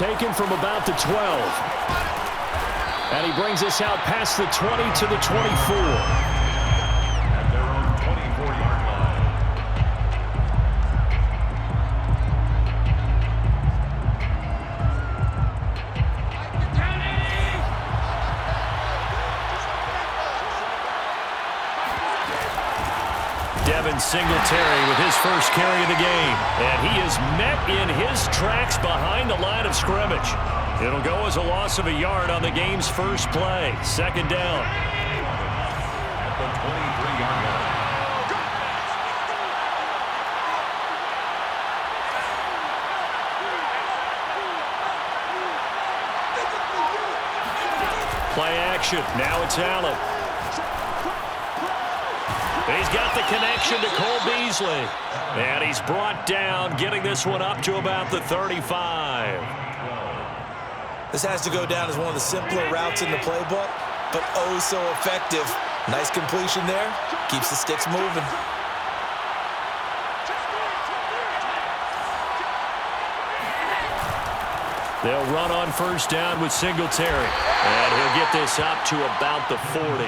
taken from about the 12. And he brings us out past the 20 to the 24. Singletary with his first carry of the game. And he is met in his tracks behind the line of scrimmage. It'll go as a loss of a yard on the game's first play. Second down. At the 23-yard line. Play action. Now it's Allen. He's got the connection to Cole Beasley. And he's brought down, getting this one up to about the 35. This has to go down as one of the simpler routes in the playbook, but oh so effective. Nice completion there. Keeps the sticks moving. They'll run on first down with Singletary. And he'll get this up to about the 40.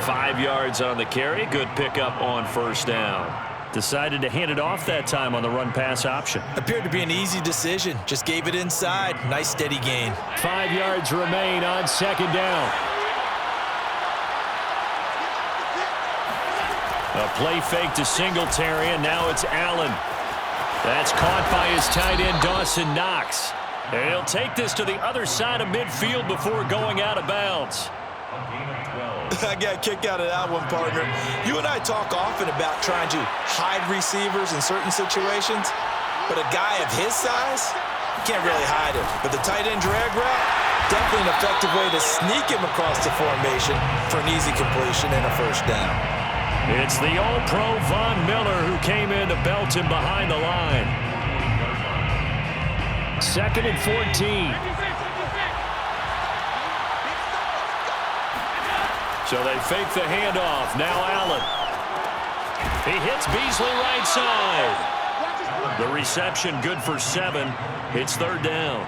5 yards on the carry. Good pickup on first down. Decided to hand it off that time on the run-pass option. Appeared to be an easy decision. Just gave it inside. Nice steady gain. 5 yards remain on second down. A play fake to Singletary, and now it's Allen. That's caught by his tight end, Dawson Knox. And he'll take this to the other side of midfield before going out of bounds. I got a kick out of that one, partner. You and I talk often about trying to hide receivers in certain situations, but a guy of his size, can't really hide him. But the tight end drag route, definitely an effective way to sneak him across the formation for an easy completion and a first down. It's the All-Pro Von Miller who came in to belt him behind the line. Second and 14. So they fake the handoff. Now Allen. He hits Beasley right side. The reception good for 7. It's third down.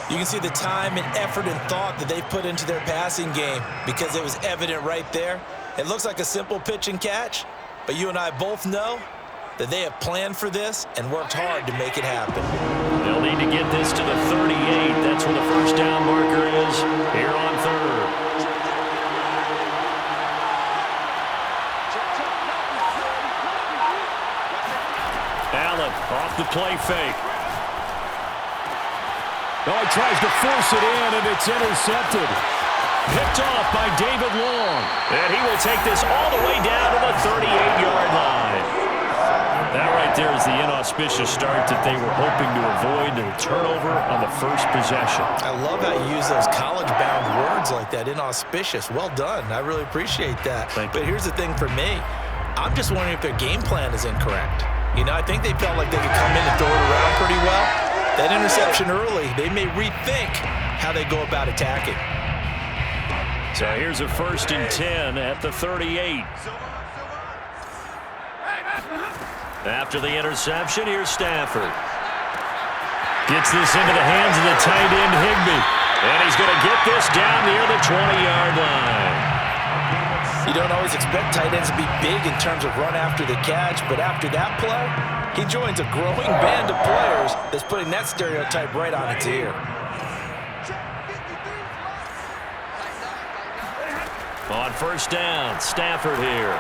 You can see the time and effort and thought that they've put into their passing game because it was evident right there. It looks like a simple pitch and catch, but you and I both know that they have planned for this and worked hard to make it happen. They'll need to get this to the 38. That's where the first down marker is here on third. Allen off the play fake. Oh, he tries to force it in, and it's intercepted. Picked off by David Long. And he will take this all the way down to the 38-yard line. That right there is the inauspicious start that they were hoping to avoid, the turnover on the first possession. I love how you use those college-bound words like that, inauspicious. Well done. I really appreciate that. But here's the thing for me. I'm just wondering if their game plan is incorrect. You know, I think they felt like they could come in and throw it around pretty well. That interception early, they may rethink how they go about attacking. So here's a 1st and 10 at the 38. After the interception, here's Stafford. Gets this into the hands of the tight end, Higbee. And he's going to get this down near the 20-yard line. You don't always expect tight ends to be big in terms of run after the catch, but after that play, he joins a growing band of players that's putting that stereotype right on its ear. On first down, Stafford here.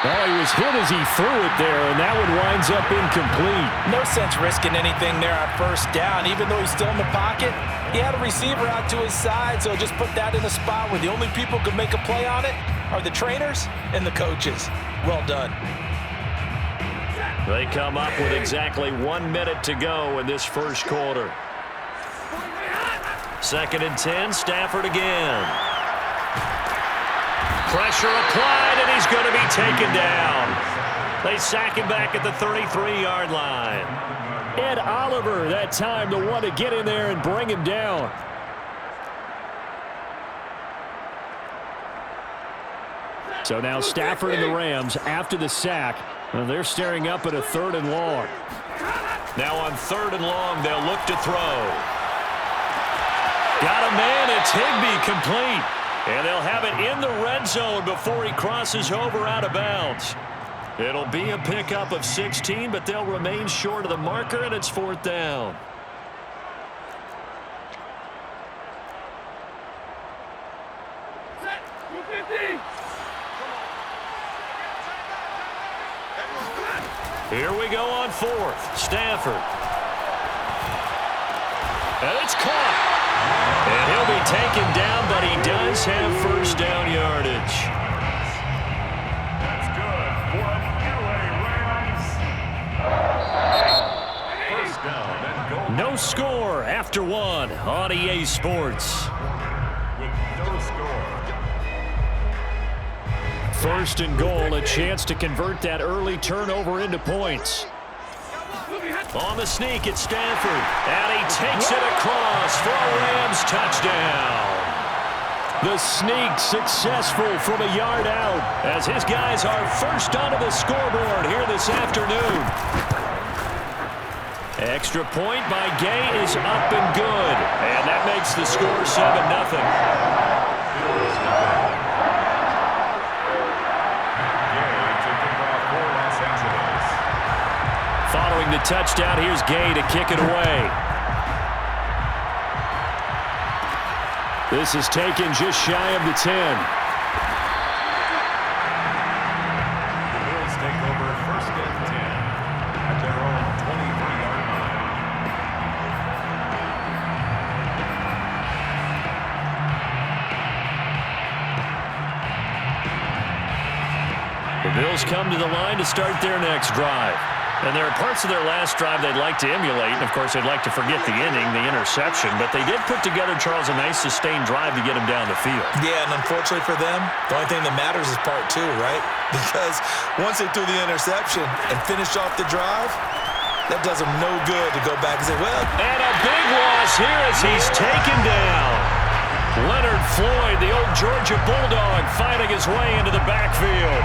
Well, he was hit as he threw it there, and that one winds up incomplete. No sense risking anything there on first down, even though he's still in the pocket. He had a receiver out to his side, so just put that in a spot where the only people who can make a play on it are the trainers and the coaches. Well done. They come up with exactly 1 minute to go in this first quarter. 2nd and 10, Stafford again. Pressure applied, and he's going to be taken down. They sack him back at the 33-yard line. Ed Oliver that time the one to get in there and bring him down. So now Stafford and the Rams after the sack. Well, they're staring up at a 3rd and long. Now on 3rd and long, they'll look to throw. Got a man. It's Higbee, complete. And they'll have it in the red zone before he crosses over out of bounds. It'll be a pickup of 16, but they'll remain short of the marker, and it's 4th down. Here we go on 4th. Stafford. And it's caught. And he'll be taken down, but he does have 1st down yardage. That's good for LA Rams. 1st down and goal. No score after 1 on EA Sports. With no score. 1st and goal, a chance to convert that early turnover into points. On the sneak, it's Stafford, and he takes it across for a Rams touchdown. The sneak successful from a yard out as his guys are first onto the scoreboard here this afternoon. Extra point by Gay is up and good, and that makes the score 7-0. Following the touchdown, here's Gay to kick it away. This is taken just shy of the 10. The Bills take over 1st and 10 at their own 23-yard line. The Bills come to the line to start their next drive. And there are parts of their last drive they'd like to emulate. And, of course, they'd like to forget the inning, the interception. But they did put together, Charles, a nice sustained drive to get him down the field. Yeah, and unfortunately for them, the only thing that matters is part 2, right? Because once they threw the interception and finished off the drive, that does them no good to go back and say, well. And a big loss here as he's taken down. Leonard Floyd, the old Georgia Bulldog, fighting his way into the backfield.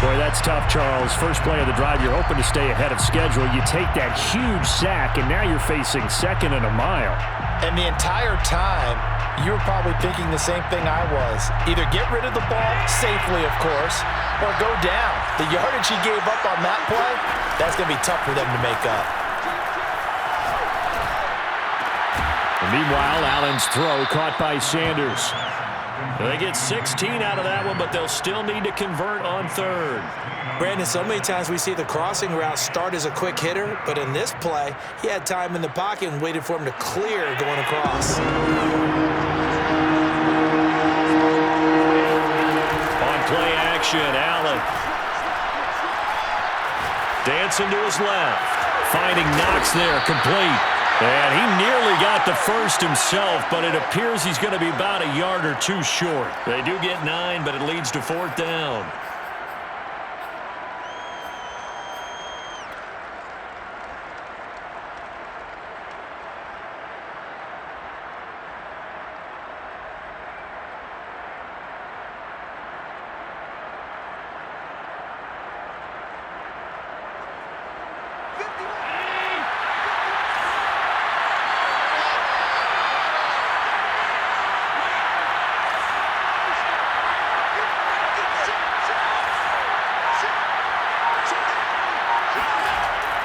Boy, that's tough, Charles. First play of the drive, you're hoping to stay ahead of schedule. You take that huge sack, and now you're facing 2nd and a mile. And the entire time, you were probably thinking the same thing I was. Either get rid of the ball, safely, of course, or go down. The yardage he gave up on that play, that's going to be tough for them to make up. Meanwhile, Allen's throw caught by Sanders. They get 16 out of that one, but they'll still need to convert on 3rd. Brandon, so many times we see the crossing route start as a quick hitter, but in this play, he had time in the pocket and waited for him to clear going across. On play action, Allen. Dancing to his left. Finding Knox there, complete. And he nearly got the first himself, but it appears he's going to be about a yard or 2 short. They do get 9, but it leads to 4th down.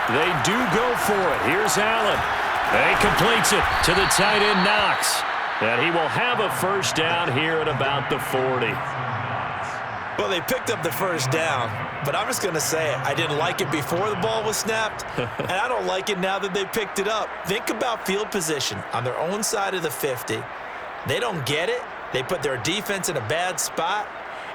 They do go for it. Here's Allen. And he completes it to the tight end, Knox. And he will have a 1st down here at about the 40. Well, they picked up the 1st down, but I'm just going to say it. I didn't like it before the ball was snapped, and I don't like it now that they picked it up. Think about field position on their own side of the 50. They don't get it. They put their defense in a bad spot.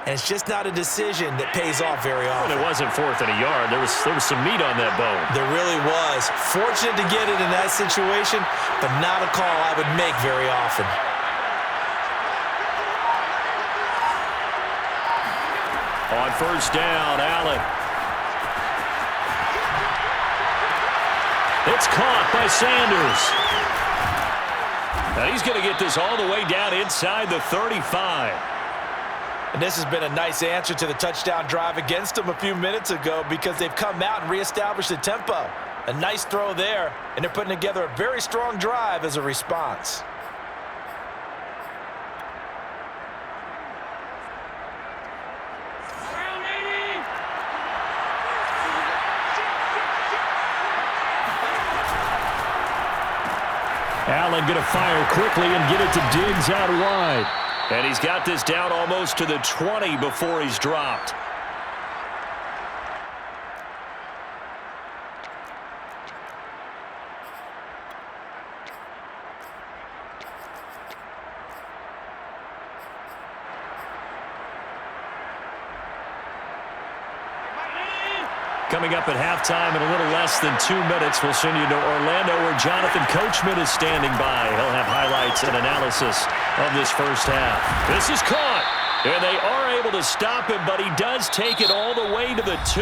And it's just not a decision that pays off very often. Well, it wasn't 4th and a yard. There was some meat on that bone. There really was. Fortunate to get it in that situation, but not a call I would make very often. On 1st down, Allen. It's caught by Sanders. Now he's going to get this all the way down inside the 35. And this has been a nice answer to the touchdown drive against them a few minutes ago because they've come out and reestablished the tempo. A nice throw there, and they're putting together a very strong drive as a response. Allen going to fire quickly and get it to Diggs out wide. And he's got this down almost to the 20 before he's dropped. Coming up at halftime in a little less than 2 minutes, we'll send you to Orlando where Jonathan Coachman is standing by. He'll have highlights and analysis of this first half. This is caught, and they are able to stop him, but he does take it all the way to the 2.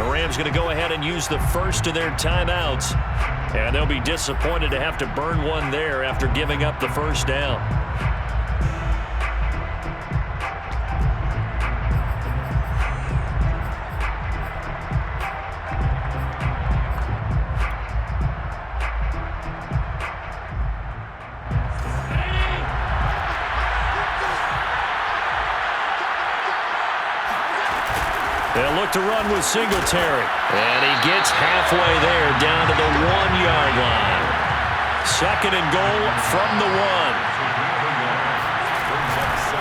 The Rams going to go ahead and use the first of their timeouts, and they'll be disappointed to have to burn one there after giving up the first down. They'll look to run with Singletary. And he gets halfway there down to the 1-yard line. Second and goal from the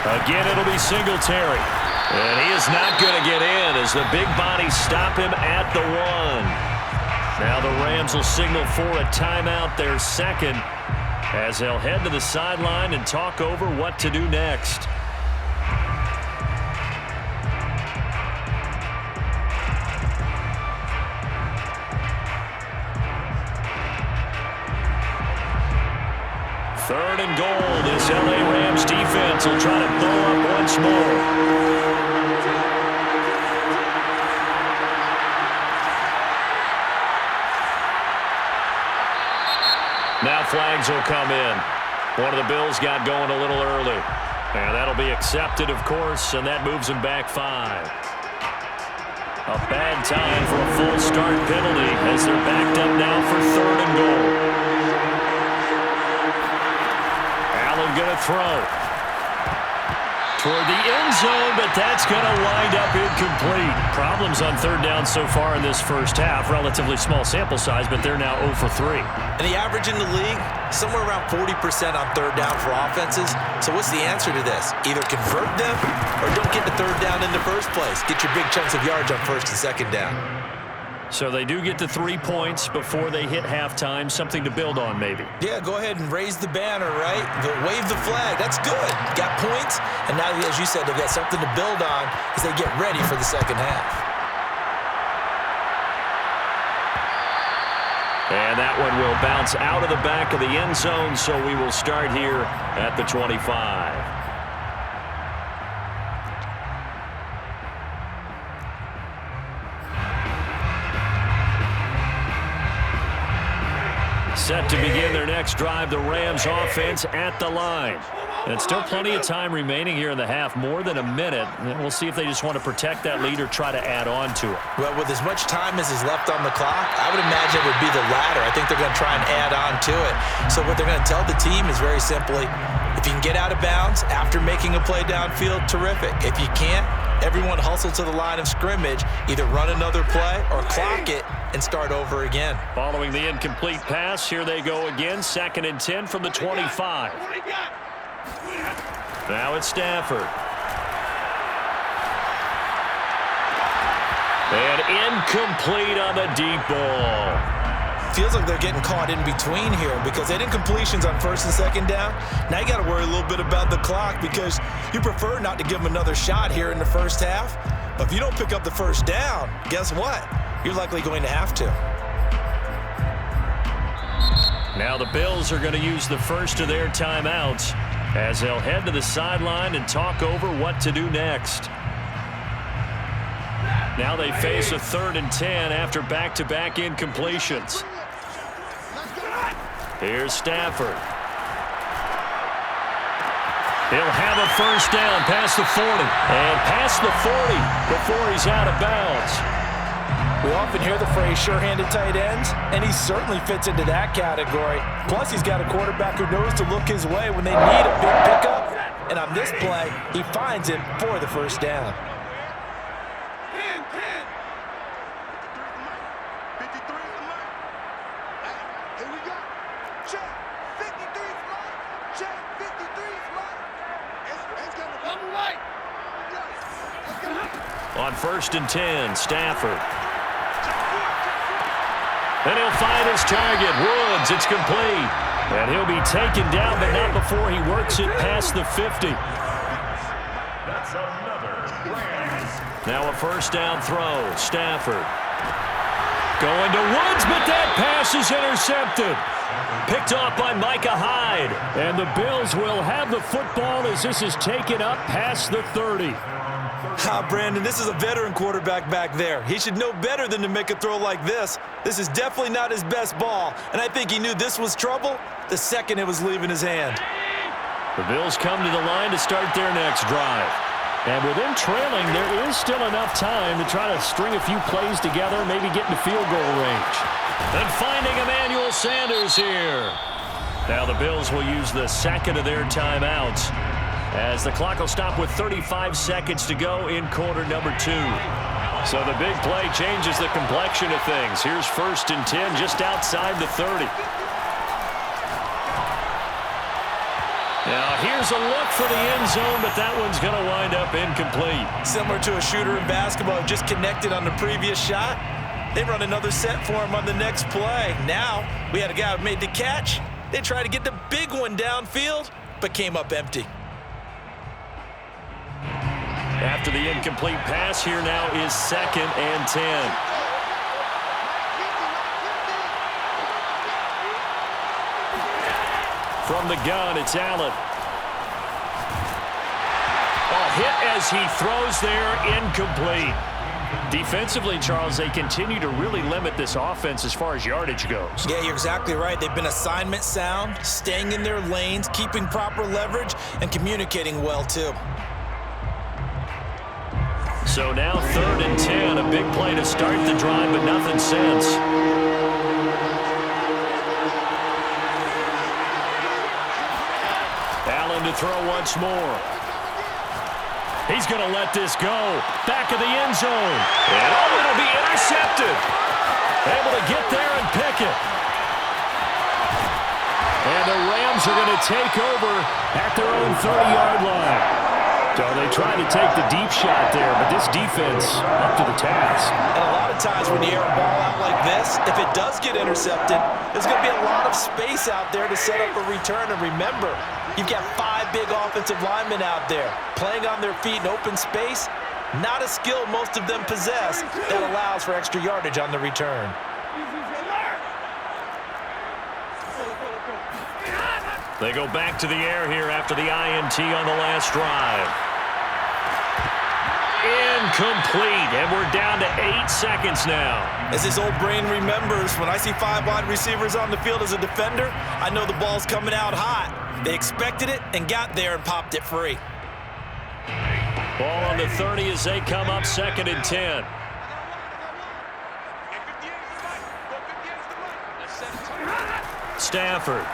1. Again, it'll be Singletary. And he is not going to get in as the big bodies stop him at the 1. Now the Rams will signal for a timeout, their second, as they'll head to the sideline and talk over what to do next. Third and goal. This L.A. Rams defense will try to blow up once more. Now flags will come in. One of the Bills got going a little early. And that'll be accepted, of course, and that moves them back 5. A bad time for a full start penalty as they're backed up now for third and goal. Going to throw toward the end zone, but that's going to wind up incomplete. Problems on third down so far in this first half. Relatively small sample size, but they're now 0 for 3. And the average in the league, somewhere around 40% on third down for offenses. So what's the answer to this? Either convert them or don't get the third down in the first place. Get your big chunks of yards on first and second down. So they do get to 3 points before they hit halftime. Something to build on, maybe. Yeah, go ahead and raise the banner, right? Wave the flag. That's good. Got points, and now, as you said, they've got something to build on as they get ready for the second half. And that one will bounce out of the back of the end zone, so we will start here at the 25. Set to begin their next drive, the Rams offense at the line. And still plenty of time remaining here in the half, more than a minute. And we'll see if they just want to protect that lead or try to add on to it. Well, with as much time as is left on the clock, I would imagine it would be the latter. I think they're going to try and add on to it. So what they're going to tell the team is very simply, if you can get out of bounds after making a play downfield, terrific. If you can't, everyone hustle to the line of scrimmage, either run another play or clock it and start over again. Following the incomplete pass, here they go again. Second and 10 from the 25. Now it's Stafford. And incomplete on the deep ball. Feels like they're getting caught in between here because they did incompletions on first and second down. Now you got to worry a little bit about the clock because you prefer not to give them another shot here in the first half. But if you don't pick up the first down, guess what? You're likely going to have to. Now the Bills are going to use the first of their timeouts as they'll head to the sideline and talk over what to do next. Now they face a 3rd and 10 after back-to-back incompletions. Here's Stafford. He'll have a first down past the 40. And past the 40 before he's out of bounds. We often hear the phrase sure-handed tight ends, and he certainly fits into that category. Plus, he's got a quarterback who knows to look his way when they need a big pickup. And on this play, he finds it for the first down. On 1st and 10, Stafford. And he'll find his target. Woods, it's complete. And he'll be taken down, but not before he works it past the 50. That's another Rams. Now a first down throw. Stafford. Going to Woods, but that pass is intercepted. Picked off by Micah Hyde. And the Bills will have the football as this is taken up past the 30. Brandon, this is a veteran quarterback back there. He should know better than to make a throw like this. This is definitely not his best ball, and I think he knew this was trouble the second it was leaving his hand. The Bills come to the line to start their next drive. And with them trailing, there is still enough time to try to string a few plays together, maybe get into field goal range. And finding Emmanuel Sanders here. Now the Bills will use the second of their timeouts, as the clock will stop with 35 seconds to go in quarter number 2. So the big play changes the complexion of things. Here's 1st and 10 just outside the 30. Now here's a look for the end zone, but that one's going to wind up incomplete. Similar to a shooter in basketball, just connected on the previous shot. They run another set for him on the next play. Now we had a guy who made the catch. They tried to get the big one downfield, but came up empty. After the incomplete pass, here now is 2nd and 10. From the gun, it's Allen. Hit as he throws there, incomplete. Defensively, Charles, they continue to really limit this offense as far as yardage goes. Yeah, you're exactly right. They've been assignment sound, staying in their lanes, keeping proper leverage, and communicating well, too. So now 3rd and 10, a big play to start the drive, but nothing since. Allen to throw once more. He's going to let this go. Back of the end zone. And it'll be intercepted. Able to get there and pick it. And the Rams are going to take over at their own 30-yard line. So they try to take the deep shot there, but this defense up to the task. And a lot of times when you air a ball out like this, if it does get intercepted, there's going to be a lot of space out there to set up a return. And remember, you've got 5 big offensive linemen out there playing on their feet in open space. Not a skill most of them possess that allows for extra yardage on the return. They go back to the air here after the INT on the last drive. Incomplete, and we're down to 8 seconds now. As his old brain remembers, when I see 5 wide receivers on the field as a defender, I know the ball's coming out hot. They expected it and got there and popped it free. Ball on the 30 as they come up 2nd and 10. Stafford.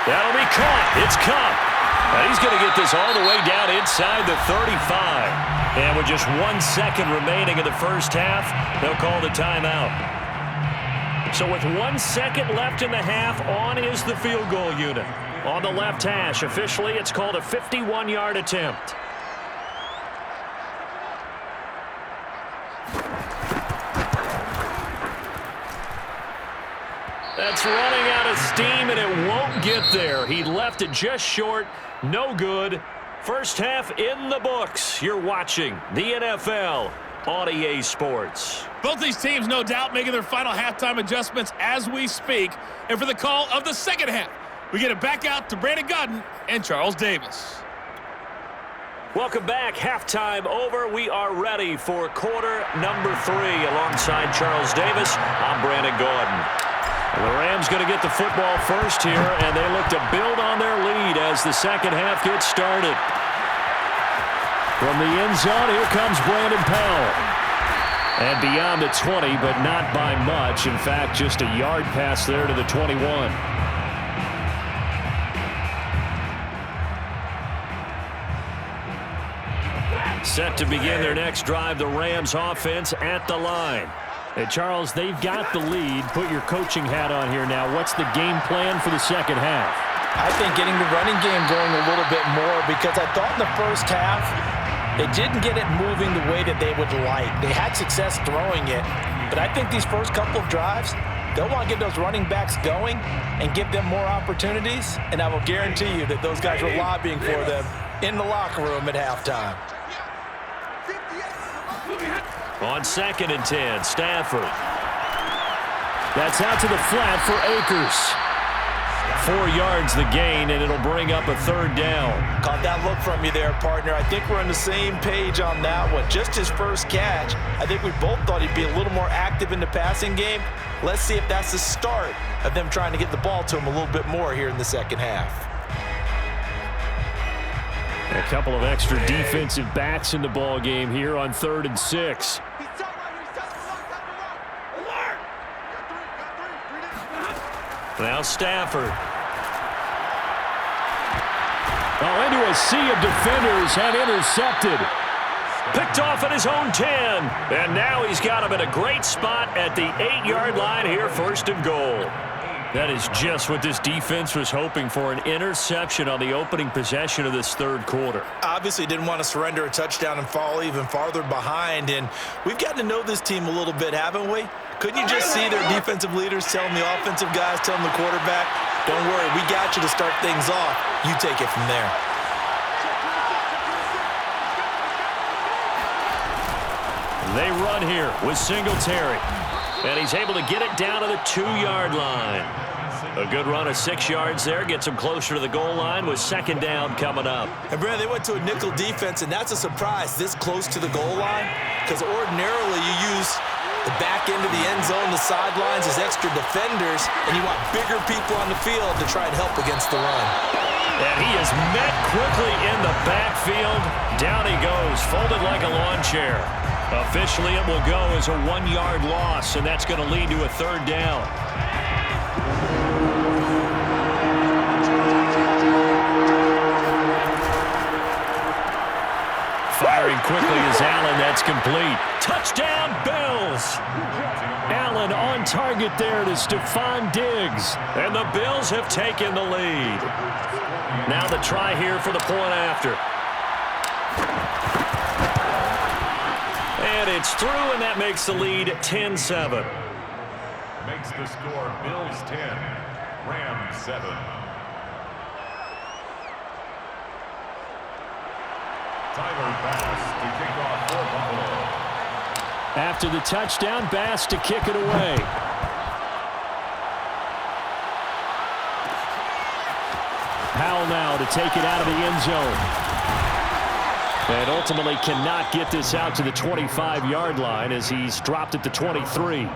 That'll be caught. It's caught. And he's going to get this all the way down inside the 35. And with just 1 second remaining in the first half, they'll call the timeout. So with 1 second left in the half, on is the field goal unit. On the left hash, officially, it's called a 51-yard attempt. That's running out of steam, and it won't get there. He left it just short. No good. First half in the books. You're watching the NFL on EA Sports. Both these teams, no doubt, making their final halftime adjustments as we speak. And for the call of the second half, we get it back out to Brandon Godden and Charles Davis. Welcome back. Halftime over. We are ready for quarter number 3. Alongside Charles Davis, I'm Brandon Gordon. The Rams going to get the football first here, and they look to build on their lead as the second half gets started. From the end zone, here comes Brandon Powell. And beyond the 20, but not by much. In fact, just a yard pass there to the 21. Set to begin their next drive, the Rams offense at the line. And Charles, they've got the lead. Put your coaching hat on here now. What's the game plan for the second half? I think getting the running game going a little bit more, because I thought in the first half they didn't get it moving the way that they would like. They had success throwing it, but I think these first couple of drives, they'll want to get those running backs going and give them more opportunities, and I will guarantee you that those guys were lobbying for them in the locker room at halftime. On 2nd and 10, Stafford. That's out to the flat for Akers. 4 yards the gain, and it'll bring up a 3rd down. Caught that look from you there, partner. I think we're on the same page on that one. Just his first catch. I think we both thought he'd be a little more active in the passing game. Let's see if that's the start of them trying to get the ball to him a little bit more here in the second half. A couple of extra defensive backs in the ball game here on 3rd and 6. Now Stafford. Oh, into a sea of defenders and intercepted. Picked off at his own 10. And now he's got him in a great spot at the 8-yard line here, 1st and goal. That is just what this defense was hoping for, an interception on the opening possession of this 3rd quarter. Obviously didn't want to surrender a touchdown and fall even farther behind, and we've got to know this team a little bit, haven't we? Couldn't you just see their defensive leaders telling the offensive guys, telling the quarterback, don't worry, we got you to start things off. You take it from there. They run here with Singletary. And he's able to get it down to the 2-yard line. A good run of 6 yards there. Gets him closer to the goal line with 2nd down coming up. And, Brandon, they went to a nickel defense, and that's a surprise this close to the goal line, because ordinarily you use the back end of the end zone, the sidelines as extra defenders, and you want bigger people on the field to try and help against the run. And he is met quickly in the backfield. Down he goes, folded like a lawn chair. Officially, it will go as a 1-yard loss, and that's going to lead to a 3rd down. Firing quickly is Allen. That's complete. Touchdown, Bills. Allen on target there to Stephon Diggs. And the Bills have taken the lead. Now the try here for the point after. And it's through, and that makes the lead 10-7. Makes the score Bills 10, Rams 7. Tyler Bass to kick off for Buffalo. After the touchdown, Bass to kick it away. Powell now to take it out of the end zone. And ultimately cannot get this out to the 25-yard line as he's dropped at the 23.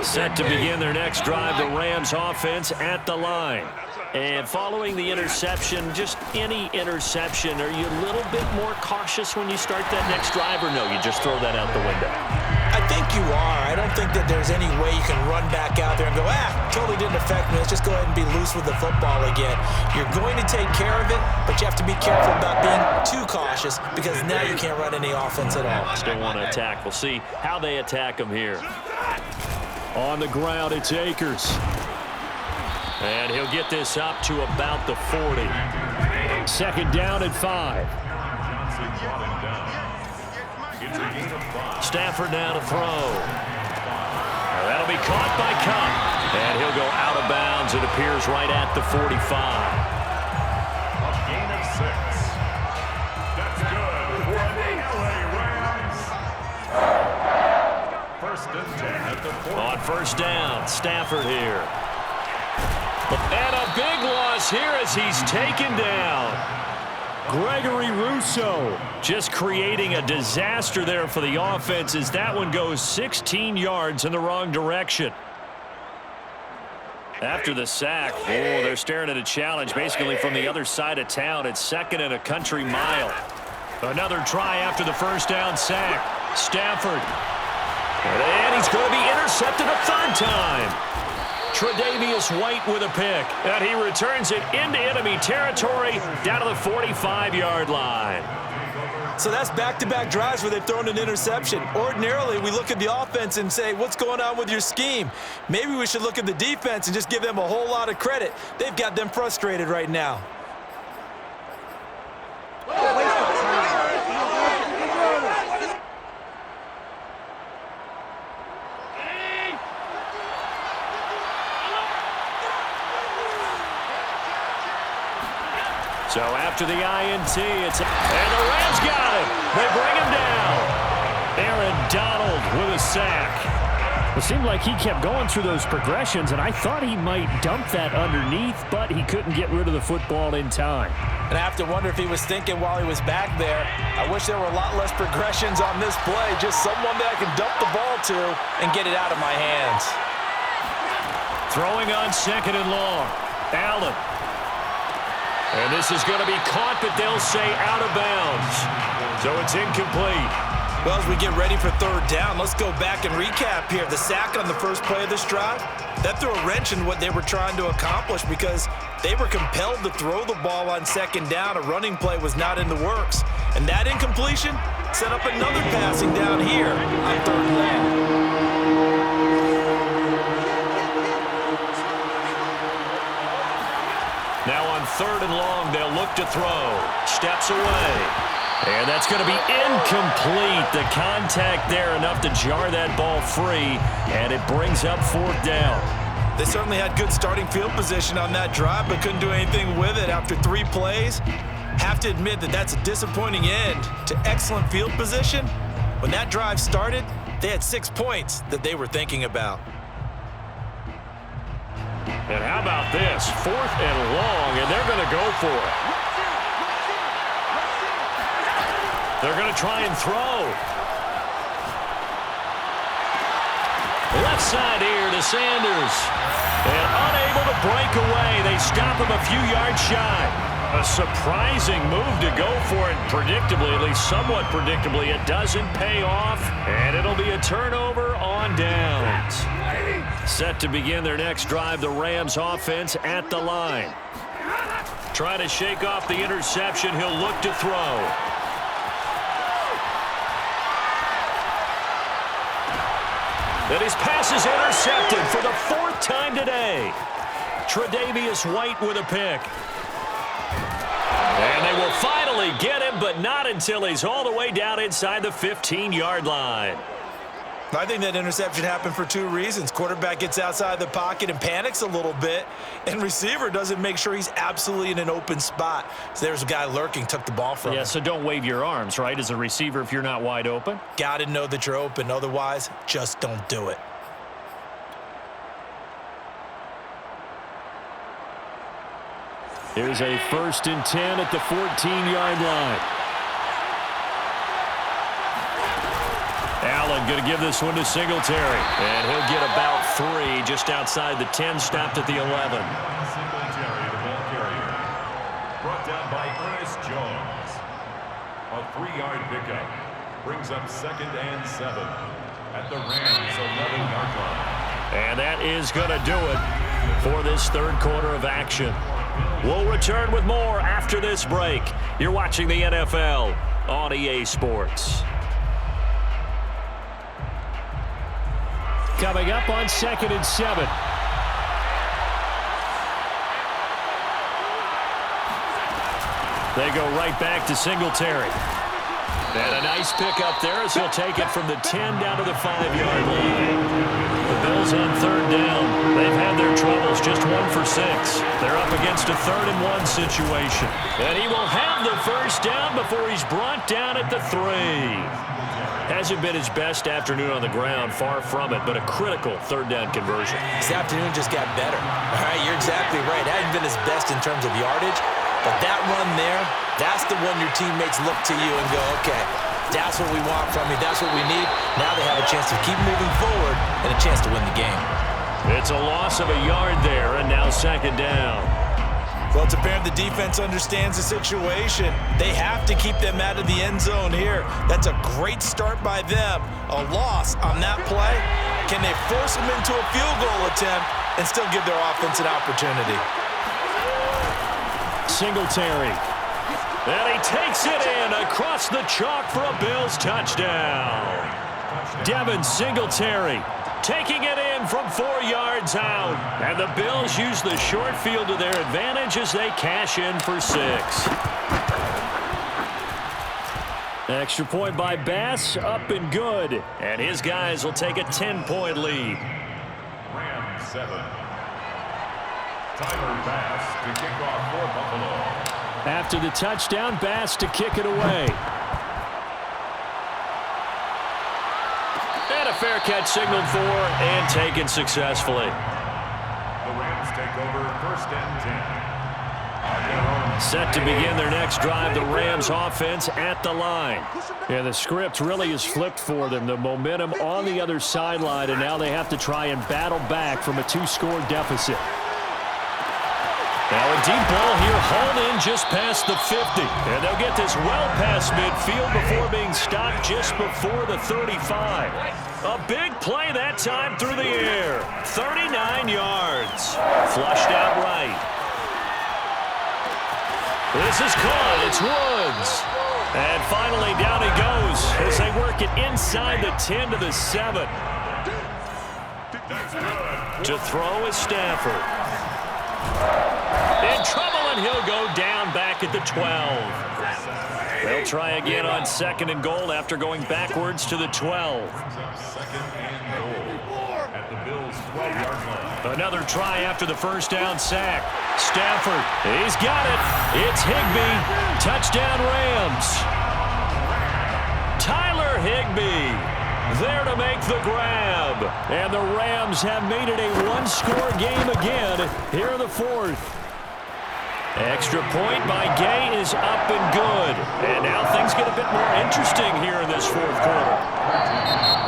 Set to begin their next drive, the Rams offense at the line. And following the interception, just any interception, are you a little bit more cautious when you start that next drive, or no, you just throw that out the window? I think you are. I don't think that there's any way you can run back out there and go, totally didn't affect me. Let's just go ahead and be loose with the football again. You're going to take care of it, but you have to be careful about being too cautious, because now you can't run any offense at all. Still want to attack. We'll see how they attack him here. On the ground, it's Akers. And he'll get this up to about the 40. 2nd down at 5. Stafford now to throw. Now that'll be caught by Cup. And he'll go out of bounds. It appears right at the 45. A gain of 6. That's good for the LA Rams. 1st and 10 at the 40. On 1st down, Stafford here. And a big loss here as he's taken down. Gregory Rousseau just creating a disaster there for the offense as that one goes 16 yards in the wrong direction. After the sack, they're staring at a challenge basically from the other side of town. It's second and a country mile. Another try after the first down sack. Stafford. And he's going to be intercepted a third time. Tre'Davious White with a pick. And he returns it into enemy territory down to the 45-yard line. So that's back-to-back drives where they've thrown an interception. Ordinarily, we look at the offense and say, what's going on with your scheme? Maybe we should look at the defense and just give them a whole lot of credit. They've got them frustrated right now. So after the INT, and the Rams got him. They bring him down. Aaron Donald with a sack. It seemed like he kept going through those progressions, and I thought he might dump that underneath, but he couldn't get rid of the football in time. And I have to wonder if he was thinking while he was back there, I wish there were a lot less progressions on this play, just someone that I can dump the ball to and get it out of my hands. Throwing on second and long. Allen. And this is going to be caught, but they'll say out of bounds. So it's incomplete. Well, as we get ready for third down, let's go back and recap here. The sack on the first play of this drive, that threw a wrench in what they were trying to accomplish because they were compelled to throw the ball on second down. A running play was not in the works. And that incompletion set up another passing down here on third and long. Now on third and long, they'll look to throw. Steps away. And that's going to be incomplete. The contact there enough to jar that ball free, and it brings up fourth down. They certainly had good starting field position on that drive, but couldn't do anything with it after 3 plays. Have to admit that that's a disappointing end to excellent field position. When that drive started, they had 6 points that they were thinking about. And how about this? Fourth and long, and they're going to go for it. They're going to try and throw. Left side here to Sanders. And unable to break away. They stop him a few yards shy. A surprising move to go for it. Predictably, at least somewhat predictably, it doesn't pay off. And it'll be a turnover on downs. Set to begin their next drive, the Rams offense at the line. Trying to shake off the interception. He'll look to throw. And his pass is intercepted for the 4th time today. Tre'Davious White with a pick. And they will finally get him, but not until he's all the way down inside the 15-yard line. I think that interception happened for 2 reasons. Quarterback gets outside the pocket and panics a little bit, and receiver doesn't make sure he's absolutely in an open spot. So there's a guy lurking, took the ball from him. Yeah, so don't wave your arms, right, as a receiver if you're not wide open. Got to know that you're open. Otherwise, just don't do it. Here's a 1st and 10 at the 14-yard line. Allen going to give this one to Singletary. And he'll get about 3 just outside the 10, stopped at the 11. Singletary, the ball carrier. Brought down by Ernest Jones. A 3-yard pickup. Brings up 2nd and 7 at the Rams' 11-yard line. And that is going to do it for this third quarter of action. We'll return with more after this break. You're watching the NFL on EA Sports. Coming up on 2nd and 7. They go right back to Singletary. And a nice pick up there as he'll take it from the 10 down to the 5-yard line. The Bills on third down. They've had their troubles, just 1 for 6. They're up against a 3rd and 1 situation. And he will have the first down before he's brought down at the 3. Hasn't been his best afternoon on the ground, far from it, but a critical 3rd down conversion. This afternoon just got better. All right, you're exactly right. Hasn't been his best in terms of yardage, but that run there, that's the one your teammates look to you and go, okay, that's what we want from you. That's what we need. Now they have a chance to keep moving forward and a chance to win the game. It's a loss of a yard there, and now second down. Well, it's apparent the defense understands the situation. They have to keep them out of the end zone here. That's a great start by them. A loss on that play. Can they force them into a field goal attempt and still give their offense an opportunity? Singletary. And he takes it in across the chalk for a Bills touchdown. Devin Singletary taking it in from 4 yards out. And the Bills use the short field to their advantage as they cash in for 6. Extra point by Bass, up and good. And his guys will take a 10-point lead. Rams 7. Tyler Bass to kick off for Buffalo. After the touchdown, Bass to kick it away. And a fair catch signaled for and taken successfully. The Rams take over 1st and 10. Set to begin their next drive, the Rams offense at the line. Yeah, the script really is flipped for them. The momentum on the other sideline, and now they have to try and battle back from a 2-score deficit. Now a deep ball here, hauled in just past the 50. And they'll get this well past midfield before being stopped just before the 35. A big play that time through the air. 39 yards. Flushed out right. This is caught. It's Woods. And finally down he goes as they work it inside the 10 to the 7. To throw is Stafford. In trouble, and he'll go down back at the 12. They'll try again on 2nd and goal after going backwards to the 12. 2nd and goal at the Bills' 12-yard line. Another try after the first down sack. Stafford, he's got it. It's Higbee. Touchdown Rams. Tyler Higbee there to make the grab. And the Rams have made it a 1-score game again here in the 4th. Extra point by Gay is up and good. And now things get a bit more interesting here in this 4th quarter.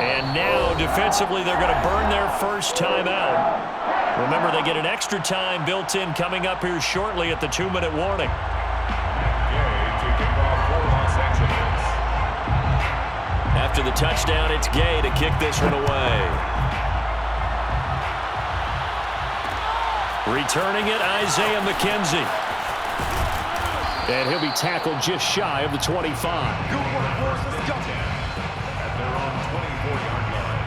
And now defensively they're going to burn their first timeout. Remember, they get an extra time built in coming up here shortly at the 2-minute warning. Gay to kick off for Los Angeles. After the touchdown, it's Gay to kick this one away. Returning it, Isaiah McKenzie. And he'll be tackled just shy of the 25. Good work, boys. Let's go. At their own 24-yard line.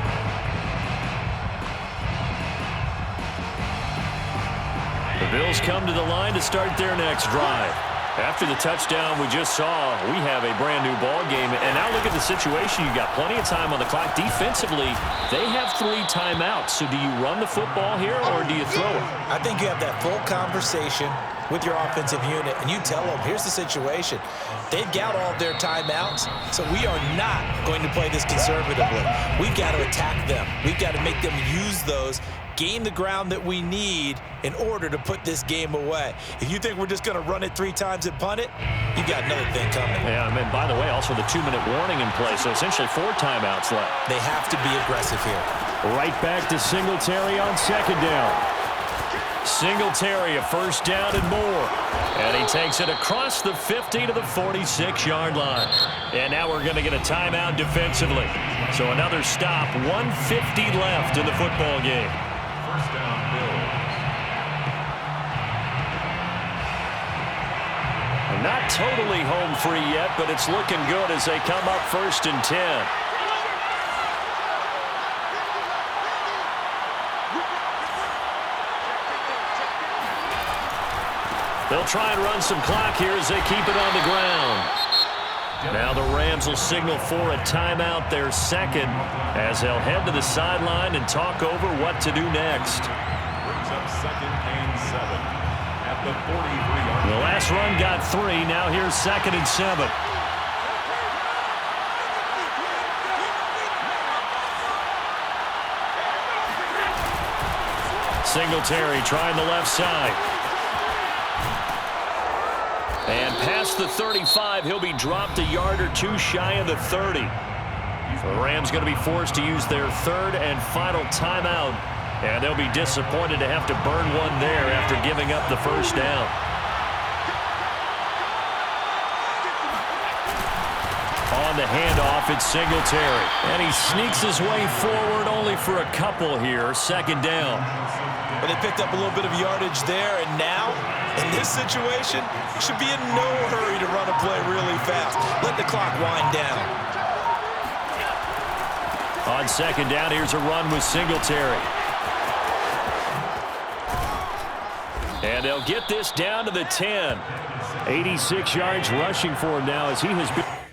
The Bills come to the line to start their next drive. After the touchdown we just saw, we have a brand-new ball game. And now look at the situation. You've got plenty of time on the clock. Defensively, they have 3 timeouts. So do you run the football here or do you throw it? I think you have that full conversation with your offensive unit, and you tell them, here's the situation. They've got all of their timeouts, so we are not going to play this conservatively. We've got to attack them. We've got to make them use those, gain the ground that we need in order to put this game away. If you think we're just going to run it 3 times and punt it, you've got another thing coming. Yeah, I mean, by the way, also the 2-minute warning in play, so essentially 4 timeouts left. They have to be aggressive here. Right back to Singletary on 2nd down. Singletary, a first down and more. And he takes it across the 50 to the 46-yard line. And now we're going to get a timeout defensively. So another stop, 1:50 left in the football game. First down, Bills. Not totally home free yet, but it's looking good as they come up 1st and 10. They'll try and run some clock here as they keep it on the ground. Now the Rams will signal for a timeout, their 2nd, as they'll head to the sideline and talk over what to do next. Brings up 2nd and 7 at the 43-yard line. The last run got 3. Now here's 2nd and 7. Singletary trying the left side. And past the 35, he'll be dropped a yard or 2 shy of the 30. So the Rams going to be forced to use their 3rd and final timeout And they'll be disappointed to have to burn one there after giving up the first down. On the handoff, it's Singletary. And he sneaks his way forward only for a couple here. Second down. But they picked up a little bit of yardage there, and now, in this situation, should be in no hurry to run a play really fast. Let the clock wind down. On second down, here's a run with Singletary. And they'll get this down to the 10. 86 yards rushing for him now as he has been...